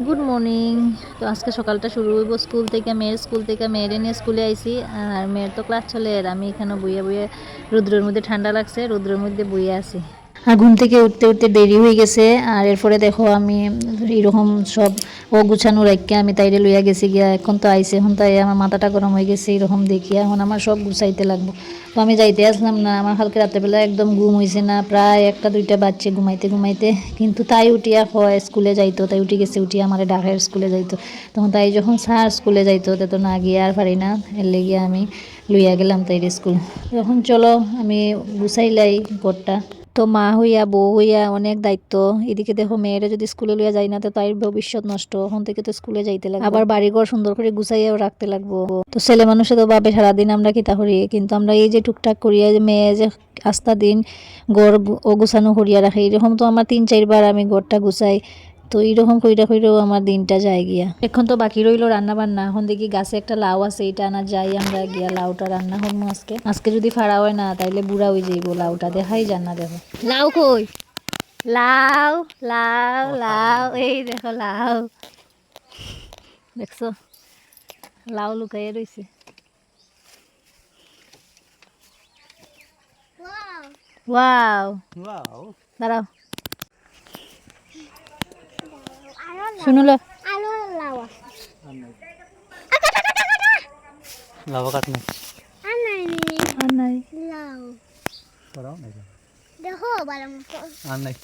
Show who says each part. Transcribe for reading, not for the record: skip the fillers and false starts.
Speaker 1: Good morning. তো আজকে সকালটা শুরু হইব স্কুল থেকে মেয়েরে নিয়ে স্কুলে আইছি। আর মেয়ের তো ক্লাস চলে, আর আমি এখানে বইয়ে বইয়ে রৌদ্রের মধ্যে ঠান্ডা লাগছে, রৌদ্রের মধ্যে বইয়ে আছি। আর ঘুম থেকে উঠতে উঠতে দেরি হয়ে গেছে। আর এরপরে দেখো আমি এরকম সব ও গুছানো রাখিয়া আমি তাইরে লইয়া গেছি গিয়া। এখন তো আইসে, এখন তাই আমার মাথাটা গরম হয়ে গেছে এরকম দেখিয়া। এখন আমার সব গুছাইতে লাগবো। তো আমি যাইতে আসলাম না, আমার কালকে রাত্রেবেলা একদম ঘুম হয়েছে না, প্রায় 1টা 2টা বাজছে ঘুমাইতে ঘুমাইতে। কিন্তু তাই উঠিয়া হয় স্কুলে যাইতো, তাই উঠে গেছে, উঠিয়া আমার ডাকের স্কুলে যাইতো। তখন তাই যখন স্যার স্কুলে যাইতো তো না গিয়ে আর পারি না, এর লেগে আমি লইয়া গেলাম তাই স্কুল। এখন চলো আমি গুছাইলাই ঘরটা। তো মা হইয়া বউ হইয়া অনেক দায়িত্ব। এদিকে দেখো মেয়েরা যদি স্কুলে লইয়া যায় না তো তাই ভবিষ্যৎ নষ্ট, ওখান থেকে তো স্কুলে যাইতে লাগবে, আবার বাড়িঘর সুন্দর করে গুছাইয়াও রাখতে লাগবো। তো ছেলে মানুষে তো ভাবে সারাদিন আমরা কিতা করি, কিন্তু আমরা এই যে টুকটাক করিয়া যে মেয়ে যে আস্তা দিন গড় অগুছানো করিয়া রাখে, এরকম তো আমার 3-4 বার আমি গড়টা গুছাই। তো এইরকম কইরা কইরাও আমার দিনটা যায় গিয়া। এখন তো বাকি রইলো রান্না বান্না। এখন দেখি গাছে একটা লাউ আছে, এটা আনা যাই, আমরা গিয়া লাউটা রান্না করবো আজকে। আজকে যদি ফাড়া হয় না তাইলে বুড়া হয়ে যাইব লাউটা, দেখাই যান না। দেখো লাউ কই, লাউ লাউ লাউ, এই দেখো লাউ, দেখছো লাউ লুকাইয়া রইছে। ওয়াও, দাঁড়াও শুনুলো।
Speaker 2: লাভ কাট নাই
Speaker 1: আর নাই
Speaker 2: দেখো আর নাই